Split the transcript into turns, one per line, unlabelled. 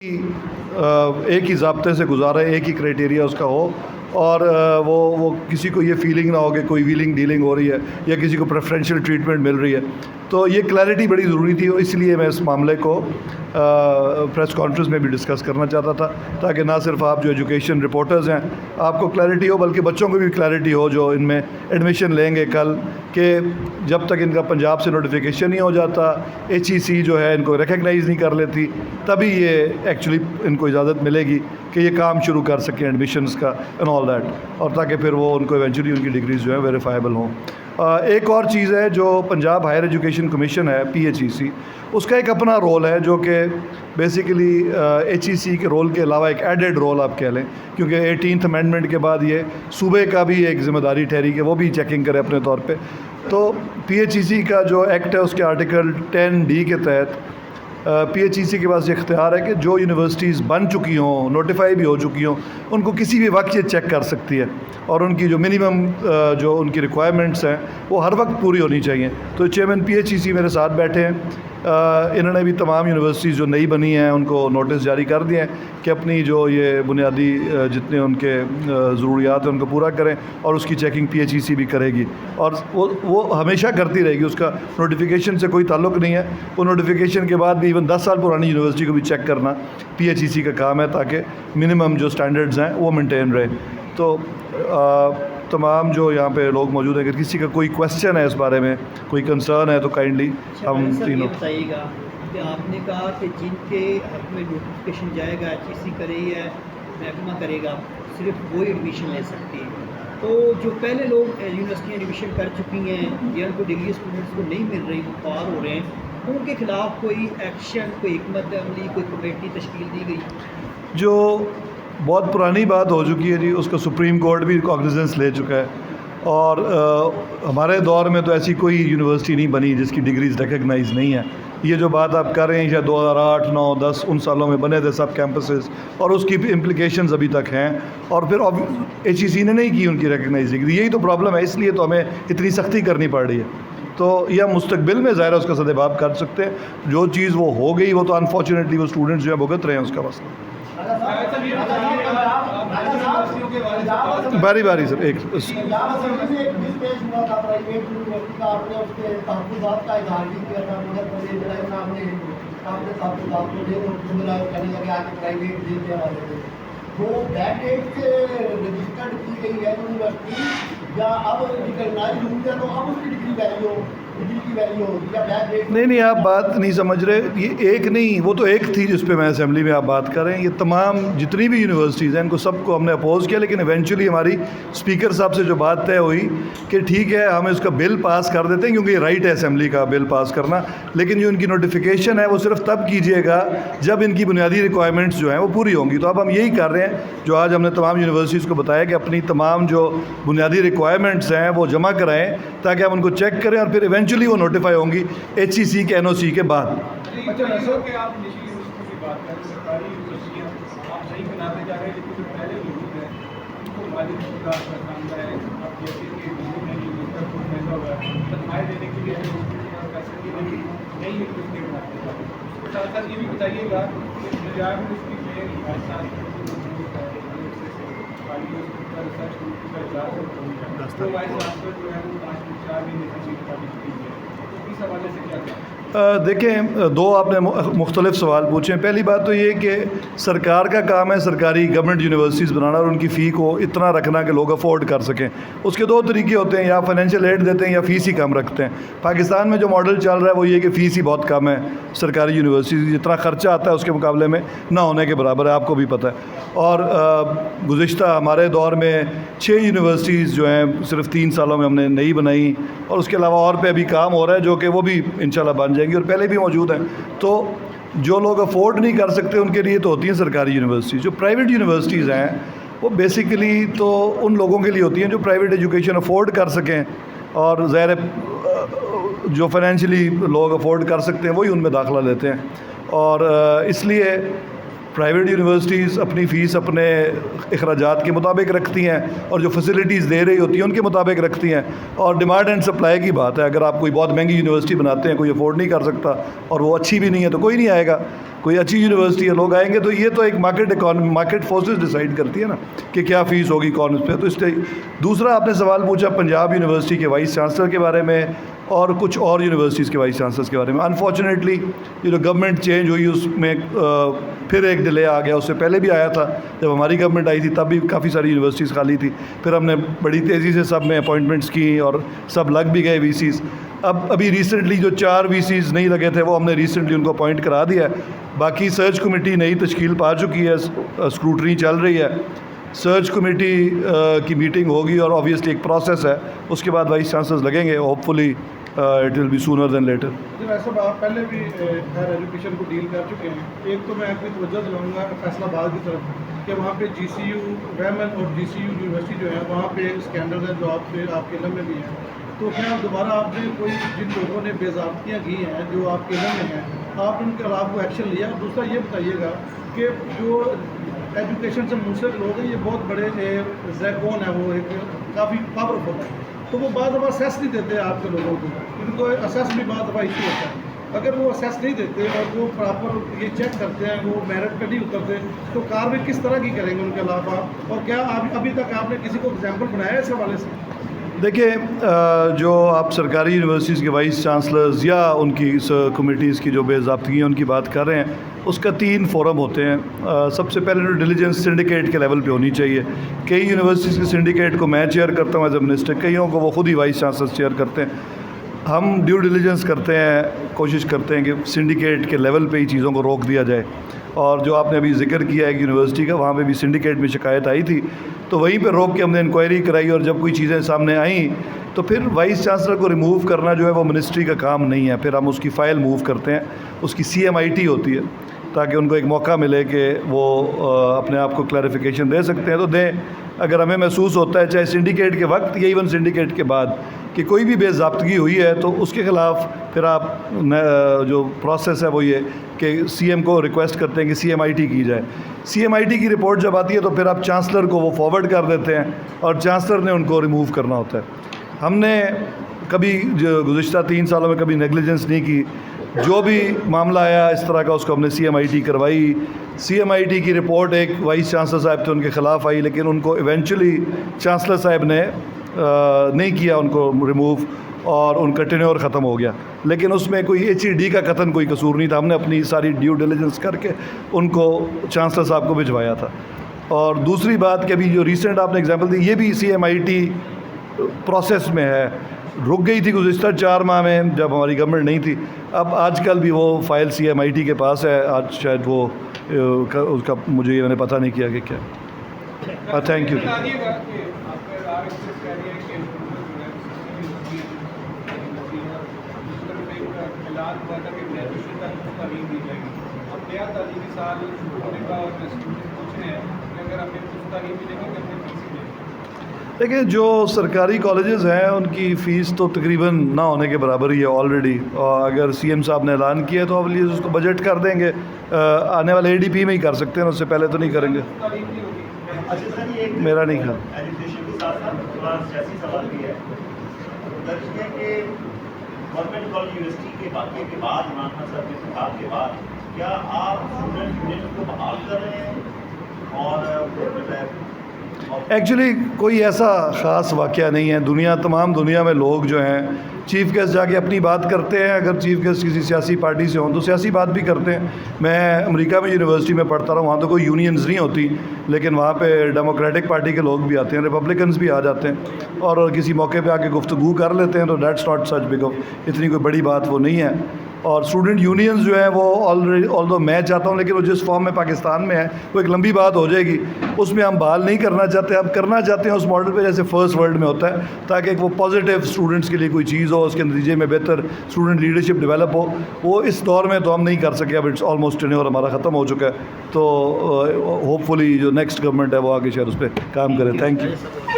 एक ही ज़ाब्ते से गुजारा है, एक ही क्राइटेरिया उसका हो और वो किसी को ये फीलिंग ना हो कि कोई व्हीलिंग डीलिंग हो रही है या किसी को प्रेफरेंशियल ट्रीटमेंट मिल रही है। तो ये क्लैरिटी बड़ी ज़रूरी थी और इसलिए मैं इस मामले को प्रेस कॉन्फ्रेंस में भी डिस्कस करना चाहता था, ताकि ना सिर्फ आप जो एजुकेशन रिपोर्टर्स हैं आपको क्लैरिटी हो, बल्कि बच्चों को भी क्लैरिटी हो जो इनमें एडमिशन लेंगे कल, कि जब तक इनका पंजाब से नोटिफिकेशन नहीं हो जाता, HEC जो है इनको रिकग्नाइज़ नहीं कर लेती, तभी ये एक्चुअली इनको इजाज़त मिलेगी कि ये काम शुरू कर सकें एडमिशन्स का एंड ऑल दैट, और ताकि फिर वो उनको इवेंचुअली उनकी डिग्रीज जो है वेरीफाइबल हों। एक और चीज़ है जो पंजाब हायर एजुकेशन कमीशन है PHEC, उसका एक अपना रोल है जो कि बेसिकली HEC के रोल के अलावा एक एडेड रोल आप कह लें, क्योंकि 18th अमेंडमेंट के बाद ये सूबे का भी एक ज़िम्मेदारी ठहरी कि वो भी चेकिंग करे अपने तौर पे। तो PHEC का जो एक्ट है उसके आर्टिकल 10D के तहत PHEC के पास ये इख्तियार है कि जो यूनिवर्सिटीज़ बन चुकी हों, नोटिफाई भी हो चुकी हों, उनको किसी भी वक्त ये चेक कर सकती है और उनकी जो मिनिमम जो उनकी रिक्वायरमेंट्स हैं वो हर वक्त पूरी होनी चाहिए। तो चेयरमैन PHEC मेरे साथ बैठे हैं, इन्होंने भी तमाम यूनिवर्सिटीज़ जो नई बनी हैं उनको नोटिस जारी कर दिए हैं कि अपनी जो ये बुनियादी जितने उनके ज़रूरियात हैं उनको पूरा करें, और उसकी चेकिंग PHEC भी करेगी और वो हमेशा करती रहेगी। उसका नोटिफिकेशन से कोई ताल्लुक़ नहीं है, वो नोटिफिकेशन के बाद भी इवन 10 साल पुरानी यूनिवर्सिटी को भी चेक करना PHEC का काम है, ताकि मिनिमम जो स्टैंडर्ड्स हैं वो मेंटेन रहे। तो तमाम जो यहाँ पे लोग मौजूद हैं, अगर किसी का कोई क्वेश्चन है इस बारे में, कोई कंसर्न है, तो काइंडली हम तीनों
बताइएगा कि आपने कहा कि जिनके हक में नोटिफिकेशन जाएगा HEC करेगी है, महकमा करेगा, सिर्फ वो एडमिशन ले सकती है। तो जो पहले लोग यूनिवर्सिटियाँ एडमिशन कर चुकी हैं या उनको डिग्री स्टूडेंट्स को नहीं मिल रही, वो पार हो रहे हैं, उनके खिलाफ कोई एक्शन, कोई हिकमत अमली, कोई कमेटी तश्कील दी गई?
जो बहुत पुरानी बात हो चुकी है जी, उसका सुप्रीम कोर्ट भी कॉग्निजेंस ले चुका है और हमारे दौर में तो ऐसी कोई यूनिवर्सिटी नहीं बनी जिसकी डिग्रीज रिकग्नाइज नहीं है। ये जो बात आप कर रहे हैं शायद 2008, 9, 10 उन सालों में बने थे सब कैंपसेस, और उसकी इम्प्लिकेशंस अभी तक हैं, और फिर HEC ने नहीं की उनकी रिकग्नाइज डिग्री। यही तो प्रॉब्लम है, इसलिए तो हमें इतनी सख्ती करनी पड़ रही है। तो यह मुस्तकबिल में ज़ाहिर है उसका सदेबाब कर सकते हैं। जो चीज़ वो हो गई वो तो अनफॉर्चुनेटली वो स्टूडेंट्स जो है भुगत रहे हैं उसका मसला। बारी बारी सर एक
वो बैकडेट से रजिस्टर्ड की गई है यूनिवर्सिटी, या अब रिकग्नाइज हुई है तो अब उसकी डिग्री वैल्यू डिग्री की वैल्यू होगी या बैकडेट?
नहीं, आप बात नहीं समझ रहे। ये एक नहीं, वो तो एक थी जिस पे मैं असेंबली में आप बात कर रहे हैं। ये तमाम जितनी भी यूनिवर्सिटीज़ हैं इनको सबको हमने अपोज़ किया, लेकिन इवेंचुअली हमारी स्पीकर साहब से जो बात तय हुई कि ठीक है हम इसका बिल पास कर देते हैं, क्योंकि ये राइट है असेंबली का बिल पास करना, लेकिन जो इनकी नोटिफिकेशन है वो सिर्फ तब कीजिएगा जब इनकी बुनियादी रिक्वायरमेंट्स जो हैं वो पूरी होंगी। तो अब हम यही कर रहे हैं जो आज हमने तमाम यूनिवर्सिटीज़ को बताया कि अपनी तमाम जो बुनियादी रिक्वायरमेंट्स हैं वो जमा कराएँ, ताकि हम उनको चेक करें और फिर इवेंचुअली वो नोटिफाई होंगी HEC के NOC के बाद। देखें, दो आपने मुख्तलिफ सवाल पूछे हैं। पहली बात तो ये कि सरकार का काम है सरकारी गवर्नमेंट यूनिवर्सिटीज़ बनाना और उनकी फ़ी को इतना रखना कि लोग अफोर्ड कर सकें। उसके दो तरीके होते हैं, या फाइनेंशियल एड देते हैं या फ़ीस ही कम रखते हैं। पाकिस्तान में जो मॉडल चल रहा है वो ये कि फ़ीस ही बहुत कम है सरकारी यूनिवर्सिटी, जितना ख़र्चा आता है उसके मुकाबले में ना होने के बराबर है, आपको भी पता है। और गुज़िश्ता हमारे दौर में 6 यूनिवर्सिटीज़ जो हैं सिर्फ 3 सालों में हमने नई बनाई, और उसके अलावा और पे अभी काम हो रहा है जो कि वो भी इंशाल्लाह बन जाएंगी और पहले भी मौजूद हैं। तो जो लोग अफोर्ड नहीं कर सकते उनके लिए तो होती हैं सरकारी यूनिवर्सिटी। जो प्राइवेट यूनिवर्सिटीज़ हैं वो बेसिकली तो उन लोगों के लिए होती हैं जो प्राइवेट एजुकेशन अफोर्ड कर सकें, और ज़ाहिर जो फाइनेंशियली लोग अफोर्ड कर सकते हैं वही उनमें दाखिला लेते हैं। और इसलिए प्राइवेट यूनिवर्सिटीज़ अपनी फ़ीस अपने अखराजात के मुताबिक रखती हैं और जो फैसिलिटीज़ दे रही होती हैं उनके मुताबिक रखती हैं, और डिमांड एंड सप्लाई की बात है। अगर आप कोई बहुत महंगी यूनिवर्सिटी बनाते हैं, कोई अफोर्ड नहीं कर सकता और वो अच्छी भी नहीं है तो कोई नहीं आएगा। कोई अच्छी यूनिवर्सिटी है, लोग आएंगे। तो ये तो एक market economy, market forces decide करती है ना कि क्या फ़ीस होगी कौन उस पर। तो इसलिए दूसरा आपने सवाल पूछा पंजाब यूनिवर्सिटी के वाइस चांसलर के बारे में और कुछ और यूनिवर्सिटीज़ के वाइस चांसलर्स के बारे में। अनफॉर्चुनेटली ये जो गवर्नमेंट चेंज हुई उसमें फिर एक डिले आ गया। उससे पहले भी आया था, जब हमारी गवर्नमेंट आई थी तब भी काफ़ी सारी यूनिवर्सिटीज़ खाली थी। फिर हमने बड़ी तेज़ी से सब में अपॉइंटमेंट्स की और सब लग भी गए वीसीज़। अब अभी रिसेंटली जो 4 वीसीज़ नहीं लगे थे वो हमने रिसेंटली उनको अपॉइंट करा दिया है। बाकी सर्च कमेटी नई तश्कील पा चुकी है, स्क्रूटनी चल रही है। सर्च कमेटी की मीटिंग होगी और ऑब्वियसली एक प्रोसेस है, उसके बाद वाइस चांसलर्स लगेंगे। Hopefully it will be sooner than later.
जी वैसे आप पहले भी हायर एजुकेशन को डील कर चुके हैं। एक तो मैं आपकी तवज्जो दिलाऊंगा फैसलाबाद की तरफ कि वहाँ पे GCU वैमन और GCU यूनिवर्सिटी जो है वहाँ पे स्कैंडल है जो आपके इल्म में भी है। तो क्या दोबारा आपने कोई जिन लोगों ने बेज़ाब्तियाँ की हैं जो आपके इल्म में हैं, आप उनके खिलाफ को एक्शन लिया? दूसरा ये बताइएगा कि जो एजुकेशन से मुंसलिक लोग हैं, ये बहुत बड़े जैकबोन है, वो एक काफ़ी पावरफुल है, तो वो बाद दफ़ा असेस नहीं देते आपके लोगों को। इनको असेस भी बाद दफ़ा इशू होता है। अगर वो असेस नहीं देते और वो प्रॉपर ये चेक करते हैं, वो मेरिट पे नहीं उतरते, तो कार्रवाई किस तरह की करेंगे उनके खिलाफ आप? और क्या अभी तक आपने किसी को एग्जाम्पल बनाया इस हवाले से?
देखिए, जो आप सरकारी यूनिवर्सिटीज़ के वाइस चांसलर्स या उनकी कमेटीज़ की जो बेज़ाब्तगी उनकी बात कर रहे हैं, उसका 3 फोरम होते हैं। सबसे पहले तो डिलीजेंस सिंडिकेट के लेवल पे होनी चाहिए। कई यूनिवर्सिटीज़ के सिंडिकेट को मैं चेयर करता हूँ एज ए मिनिस्टर, कईयों को वो खुद ही वाइस चांसलर चेयर करते हैं। हम ड्यू डिलीजेंस करते हैं, कोशिश करते हैं कि सिंडिकेट के लेवल पे ही चीज़ों को रोक दिया जाए। और जो आपने अभी जिक्र किया है यूनिवर्सिटी का, वहाँ पे भी सिंडिकेट में शिकायत आई थी, तो वहीं पे रोक के हमने इंक्वायरी कराई, और जब कोई चीज़ें सामने आईं तो फिर वाइस चांसलर को रिमूव करना जो है वो मिनिस्ट्री का काम नहीं है। फिर हम उसकी फ़ाइल मूव करते हैं, उसकी CMIT होती है, ताकि उनको एक मौका मिले कि वो अपने आप को क्लैरिफिकेशन दे सकते हैं तो दें। अगर हमें महसूस होता है, चाहे सिंडिकेट के वक्त या इवन सिंडिकेट के बाद, कि कोई भी बेज़ाब्तगी हुई है, तो उसके ख़िलाफ़ फिर आप जो प्रोसेस है वो ये कि CM को रिक्वेस्ट करते हैं कि CMIT की जाए। CMIT की रिपोर्ट जब आती है तो फिर आप चांसलर को वो फॉरवर्ड कर देते हैं और चांसलर ने उनको रिमूव करना होता है। हमने कभी जो गुज़िश्ता 3 सालों में कभी नेग्लिजेंस नहीं की। जो भी मामला आया इस तरह का, उसको हमने CMIT करवाई। CMIT की रिपोर्ट एक वाइस चांसलर साहब थे उनके ख़िलाफ़ आई, लेकिन उनको इवेंचुअली चांसलर साहब ने नहीं किया उनको रिमूव, और उनका टेन्योर ख़त्म हो गया। लेकिन उसमें कोई HED का कतन कोई कसूर नहीं था। हमने अपनी सारी ड्यू डिलिजेंस करके उनको चांसलर साहब को भिजवाया था। और दूसरी बात कि अभी जो रिसेंट आपने एग्जांपल दी, ये भी CMIT प्रोसेस में है। रुक गई थी गुज़िश्ता 4 माह में जब हमारी गवर्नमेंट नहीं थी। अब आजकल भी वो फ़ाइल CMIT के पास है। आज शायद वो उसका मुझे मैंने पता नहीं किया कि क्या। Thank you. देखिए, जो सरकारी कॉलेजेस हैं उनकी फ़ीस तो तकरीबन ना होने के बराबर ही है ऑलरेडी। और अगर CM साहब ने ऐलान किया तो अब उसको बजट कर देंगे, आने वाले ADP में ही कर सकते हैं, उससे पहले तो नहीं करेंगे। मेरा नहीं ख्याल।
एजुकेशन के साथ साथ थोड़ा सियासी सवाल भी है। दर्ज है कि गवर्नमेंट कॉलेज यूनिवर्सिटी के वाक़े के बाद, इमरान खान साहब के इंतखाब के बाद, क्या आप स्टूडेंट यूनियन को बहाल कर रहे हैं? और
एक्चुअली कोई ऐसा ख़ास वाक़या नहीं है। तमाम दुनिया में लोग जो हैं चीफ़ गेस्ट जाके अपनी बात करते हैं। अगर चीफ़ गेस्ट किसी सियासी पार्टी से हों तो सियासी बात भी करते हैं। मैं अमेरिका में यूनिवर्सिटी में पढ़ता रहा हूँ, वहाँ तो कोई यूनियंस नहीं होती, लेकिन वहाँ पे डेमोक्रेटिक पार्टी के लोग भी आते हैं, रिपब्लिकन्स भी आ जाते हैं और किसी मौके पे आके गुफ्तगू कर लेते हैं। तो that's not such big of, इतनी कोई बड़ी बात वो नहीं है। और स्टूडेंट यूनियंस जो है वो ऑलरेडी, ऑल्दो मैं चाहता हूँ, लेकिन वो जिस फॉर्म में पाकिस्तान में है वो एक लंबी बात हो जाएगी, उसमें हम बहाल नहीं करना चाहते। हम करना चाहते हैं उस मॉडल पे जैसे फर्स्ट वर्ल्ड में होता है, ताकि वो पॉजिटिव स्टूडेंट्स के लिए कोई चीज़ हो, उसके नतीजे में बेहतर स्टूडेंट लीडरशिप डेवलप हो। वो इस दौर में तो हम नहीं कर सके, अब इट्स ऑलमोस्ट टेन्योर हमारा ख़त्म हो चुका है। तो होपफुली जो नेक्स्ट गवर्नमेंट है वो आगे शायद उस पर काम करे। Thank you.